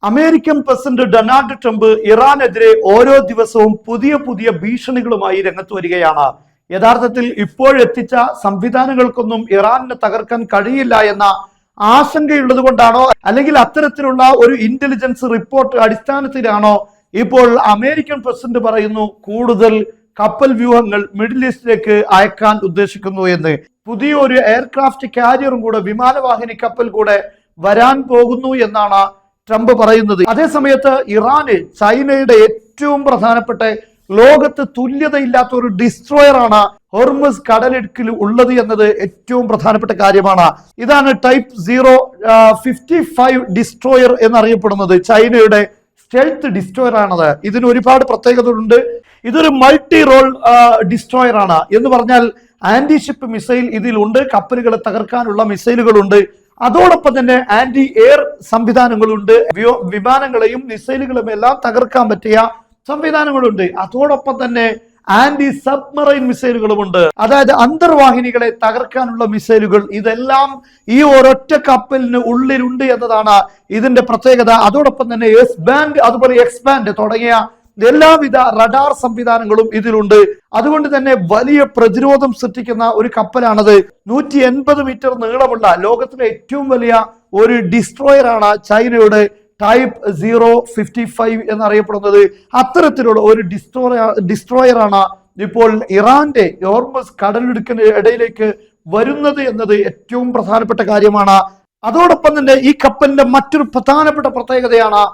American president Donald Trump ഇറാനെതിരെ ഓരോ ദിവസവും പുതിയ പുതിയ ഭീഷണികളുമായി രംഗത്ത് വരികയാണ്. യഥാർത്ഥത്തിൽ ഇപ്പോഴെത്തിച്ച സംവിധാനങ്ങൾക്കൊന്നും ഇറാനിനെ തകർക്കാൻ കഴിയില്ല എന്ന ആശങ്കയുള്ളത് കൊണ്ടാണോ, അല്ലെങ്കിൽ അത്തരത്തിലുള്ള ഒരു ഇന്റലിജൻസ് റിപ്പോർട്ട് അടിസ്ഥാനത്തിലാണോ ഇപ്പോൾ അമേരിക്കൻ പ്രസിഡന്റ് പറയുന്നു കൂടുതൽ കപ്പൽ വ്യൂഹങ്ങൾ മിഡിൽ ഈസ്റ്റിലേക്ക് അയക്കാൻ ഉദ്ദേശിക്കുന്നു എന്ന്? പുതിയൊരു എയർക്രാഫ്റ്റ് കാരിയറും കൂടെ, വിമാനവാഹിനി കപ്പൽ കൂടെ വരാൻ പോകുന്നു എന്നാണ് ട്രംപ് പറയുന്നത്. അതേസമയത്ത് ഇറാന് ചൈനയുടെ ഏറ്റവും പ്രധാനപ്പെട്ട, ലോകത്ത് തുല്യതയില്ലാത്ത ഒരു ഡിസ്ട്രോയർ ആണ് ഹോർമുസ് കടലിടുക്കിൽ ഉള്ളത് എന്നത് ഏറ്റവും പ്രധാനപ്പെട്ട കാര്യമാണ്. ഇതാണ് ടൈപ്പ് 055 ഡിസ്ട്രോയർ എന്നറിയപ്പെടുന്നത്. ചൈനയുടെ സ്റ്റെൽത്ത് ഡിസ്ട്രോയർ ആണത്. ഇതിന് ഒരുപാട് പ്രത്യേകതകളുണ്ട്. ഇതൊരു മൾട്ടി റോൾ ഡിസ്ട്രോയർ ആണ് എന്ന് പറഞ്ഞാൽ ആന്റി ഷിപ്പ് മിസൈൽ ഇതിലുണ്ട്, കപ്പലുകളെ തകർക്കാനുള്ള മിസൈലുകളുണ്ട്, അതോടൊപ്പം തന്നെ ആന്റി എയർ സംവിധാനങ്ങളുണ്ട്, വിമാനങ്ങളെയും മിസൈലുകളും എല്ലാം തകർക്കാൻ പറ്റിയ സംവിധാനങ്ങളുണ്ട്. അതോടൊപ്പം തന്നെ ആന്റി സബ്മറൈൻ മിസൈലുകളുമുണ്ട്, അതായത് അന്തർവാഹിനികളെ തകർക്കാനുള്ള മിസൈലുകൾ. ഇതെല്ലാം ഈ ഒരൊറ്റ കപ്പലിന് ഉള്ളിലുണ്ട് എന്നതാണ് ഇതിന്റെ പ്രത്യേകത. അതോടൊപ്പം തന്നെ എസ് ബാൻഡ്, അതുപോലെ എക്സ്പാൻഡ് തുടങ്ങിയ എല്ലാവിധ റഡാർ സംവിധാനങ്ങളും ഇതിലുണ്ട്. അതുകൊണ്ട് തന്നെ വലിയ പ്രതിരോധം സൃഷ്ടിക്കുന്ന ഒരു കപ്പലാണത്. 180 മീറ്റർ നീളമുള്ള ലോകത്തിലെ ഏറ്റവും വലിയ ഒരു ഡിസ്ട്രോയർ ആണ് ചൈനയുടെ ടൈപ്പ് 055 എന്നറിയപ്പെടുന്നത്. അത്തരത്തിലുള്ള ഒരു ഡിസ്ട്രോയർ ആണ് ഇപ്പോൾ ഇറാന്റെ ഹോർമുസ് കടലിടുക്കിന് ഇടയിലേക്ക് വരുന്നത് എന്നത് ഏറ്റവും പ്രധാനപ്പെട്ട കാര്യമാണ്. അതോടൊപ്പം തന്നെ ഈ കപ്പലിന്റെ മറ്റൊരു പ്രധാനപ്പെട്ട പ്രത്യേകതയാണ്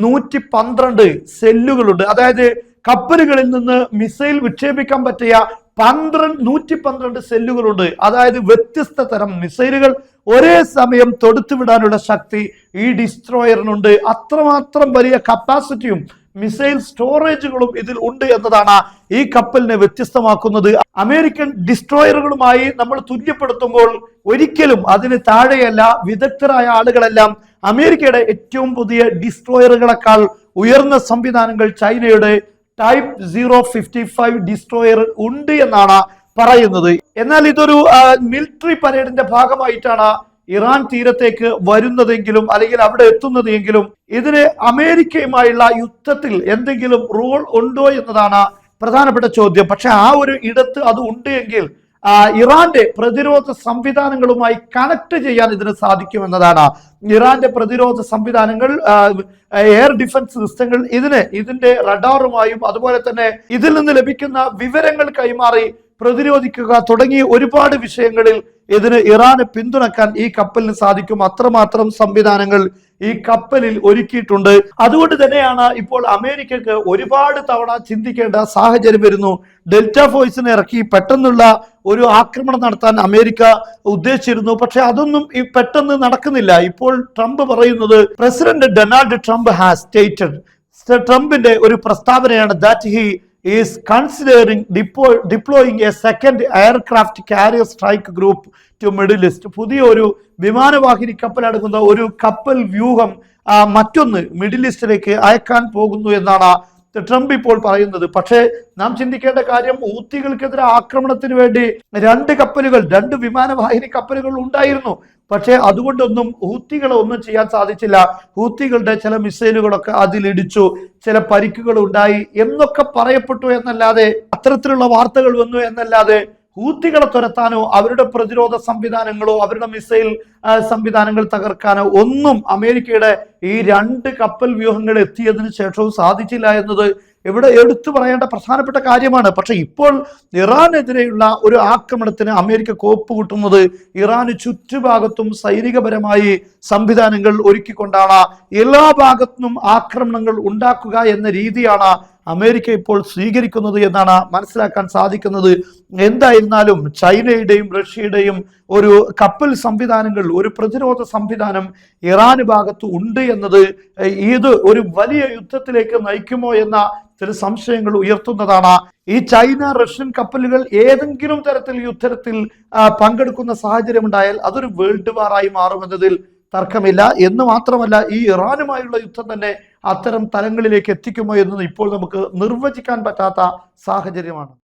112 സെല്ലുകളുണ്ട്. അതായത് കപ്പലുകളിൽ നിന്ന് മിസൈൽ വിക്ഷേപിക്കാൻ പറ്റിയ 112 സെല്ലുകളുണ്ട്. അതായത് വ്യത്യസ്ത തരം മിസൈലുകൾ ഒരേ സമയം തൊടുത്തുവിടാനുള്ള ശക്തി ഈ ഡിസ്ട്രോയറിനുണ്ട്. അത്രമാത്രം വലിയ കപ്പാസിറ്റിയും മിസൈൽ സ്റ്റോറേജുകളും ഇതിൽ ഉണ്ട് എന്നതാണ് ഈ കപ്പലിനെ വ്യത്യസ്തമാക്കുന്നത്. അമേരിക്കൻ ഡിസ്ട്രോയറുകളുമായി നമ്മൾ തുല്യപ്പെടുത്തുമ്പോൾ ഒരിക്കലും അതിന് താഴെയല്ല. വിദഗ്ധരായ ആളുകളെല്ലാം അമേരിക്കയുടെ ഏറ്റവും പുതിയ ഡിസ്ട്രോയറുകളെക്കാൾ ഉയർന്ന സംവിധാനങ്ങൾ ചൈനയുടെ ടൈപ്പ് 055 ഡിസ്ട്രോയർ ഉണ്ട് എന്നാണ് പറയുന്നത്. എന്നാൽ ഇതൊരു മിലിറ്ററി പരേഡിന്റെ ഭാഗമായിട്ടാണ് ഇറാൻ തീരത്തേക്ക് വരുന്നതെങ്കിലും, അല്ലെങ്കിൽ അവിടെ എത്തുന്നതെങ്കിലും, ഇതിന് അമേരിക്കയുമായുള്ള യുദ്ധത്തിൽ എന്തെങ്കിലും റോൾ ഉണ്ടോ എന്നതാണ് പ്രധാനപ്പെട്ട ചോദ്യം. പക്ഷെ ആ ഒരു ഇടത്ത് അത് ഉണ്ട് എങ്കിൽ ഇറാന്റെ പ്രതിരോധ സംവിധാനങ്ങളുമായി കണക്ട് ചെയ്യാൻ ഇതിന് സാധിക്കുമെന്നതാണ്. ഇറാന്റെ പ്രതിരോധ സംവിധാനങ്ങൾ, എയർ ഡിഫൻസ് സിസ്റ്റങ്ങൾ ഇതിന്റെ റഡാറുമായും അതുപോലെ തന്നെ ഇതിൽ നിന്ന് ലഭിക്കുന്ന വിവരങ്ങൾ കൈമാറി പ്രതിരോധിക്കുക തുടങ്ങിയ ഒരുപാട് വിഷയങ്ങളിൽ ഇതിന് ഇറാനെ പിന്തുണക്കാൻ ഈ കപ്പലിന് സാധിക്കും. അത്രമാത്രം സംവിധാനങ്ങൾ ഈ കപ്പലിൽ ഒരുക്കിയിട്ടുണ്ട്. അതുകൊണ്ട് തന്നെയാണ് ഇപ്പോൾ അമേരിക്കക്ക് ഒരുപാട് തവണ ചിന്തിക്കേണ്ട സാഹചര്യം വരുന്നു. ഡെൽറ്റ ഫോഴ്സിനെ ഇറക്കി പെട്ടെന്നുള്ള ഒരു ആക്രമണം നടത്താൻ അമേരിക്ക ഉദ്ദേശിച്ചിരുന്നു. പക്ഷെ അതൊന്നും പെട്ടെന്ന് നടക്കുന്നില്ല. ഇപ്പോൾ ട്രംപ് പറയുന്നത്, president Donald Trump has stated, ട്രംപിന്റെ ഒരു പ്രസ്താവനയാണ്, that he is considering deploying a second aircraft carrier strike group to Middle East. പുതിയ ഒരു വിമാനവാഹിനി കപ്പൽ അടങ്ങുന്ന ഒരു കപ്പൽ വ്യൂഹം മറ്റൊന്ന് മിഡിൽ ഈസ്റ്റിലേക്ക് അയക്കാൻ പോകുന്നു എന്നാണ് ട്രംപ് ഇപ്പോൾ പറയുന്നത്. പക്ഷേ നാം ചിന്തിക്കേണ്ട കാര്യം, ഹൂത്തികൾക്കെതിരെ ആക്രമണത്തിന് വേണ്ടി 2 കപ്പലുകൾ, 2 വിമാനവാഹിനി കപ്പലുകൾ ഉണ്ടായിരുന്നു. പക്ഷേ അതുകൊണ്ടൊന്നും ഹൂത്തികളെ ഒന്നും ചെയ്യാൻ സാധിച്ചില്ല. ഹൂത്തികളുടെ ചില മിസൈലുകളൊക്കെ അതിലിടിച്ചു, ചില പരിക്കുകൾ ഉണ്ടായി എന്നൊക്കെ പറയപ്പെട്ടു എന്നല്ലാതെ, അത്തരത്തിലുള്ള വാർത്തകൾ വന്നു എന്നല്ലാതെ ഹൂത്തികളെ തുരത്താനോ അവരുടെ പ്രതിരോധ സംവിധാനങ്ങളോ അവരുടെ മിസൈൽ സംവിധാനങ്ങൾ തകർക്കാനോ ഒന്നും അമേരിക്കയുടെ ഈ 2 കപ്പൽ വ്യൂഹങ്ങൾ എത്തിയതിനു ശേഷവും സാധിച്ചില്ല എന്നത് ഇവിടെ എടുത്തു പറയേണ്ട പ്രധാനപ്പെട്ട കാര്യമാണ്. പക്ഷെ ഇപ്പോൾ ഇറാനെതിരെയുള്ള ഒരു ആക്രമണത്തിന് അമേരിക്ക കോപ്പ് കൂട്ടുന്നത് ഇറാന് ചുറ്റുഭാഗത്തും സൈനികപരമായി സംവിധാനങ്ങൾ ഒരുക്കിക്കൊണ്ടാണ്. എല്ലാ ഭാഗത്തുനിന്നും ആക്രമണങ്ങൾ ഉണ്ടാക്കുക എന്ന രീതിയാണ് അമേരിക്ക ഇപ്പോൾ സ്വീകരിക്കുന്നത് എന്നാണ് മനസ്സിലാക്കാൻ സാധിക്കുന്നത്. എന്തായിരുന്നാലും ചൈനയുടെയും റഷ്യയുടെയും ഒരു കപ്പൽ സംവിധാനങ്ങൾ, ഒരു പ്രതിരോധ സംവിധാനം ഇറാന് ഭാഗത്ത് ഉണ്ട് എന്നത് ഇത് ഒരു വലിയ യുദ്ധത്തിലേക്ക് നയിക്കുമോ എന്ന ചില സംശയങ്ങൾ ഉയർത്തുന്നതാണ്. ഈ ചൈന റഷ്യൻ കപ്പലുകൾ ഏതെങ്കിലും തരത്തിൽ യുദ്ധത്തിൽ പങ്കെടുക്കുന്ന സാഹചര്യം ഉണ്ടായാൽ അതൊരു വേൾഡ് വാറായി മാറുമെന്നതിൽ തർക്കമില്ല. എന്ന് മാത്രമല്ല, ഈ ഇറാനുമായുള്ള യുദ്ധം തന്നെ അത്തരം തലങ്ങളിലേക്ക് എത്തിക്കുമോ എന്നത് ഇപ്പോൾ നമുക്ക് നിർവചിക്കാൻ പറ്റാത്ത സാഹചര്യമാണ്.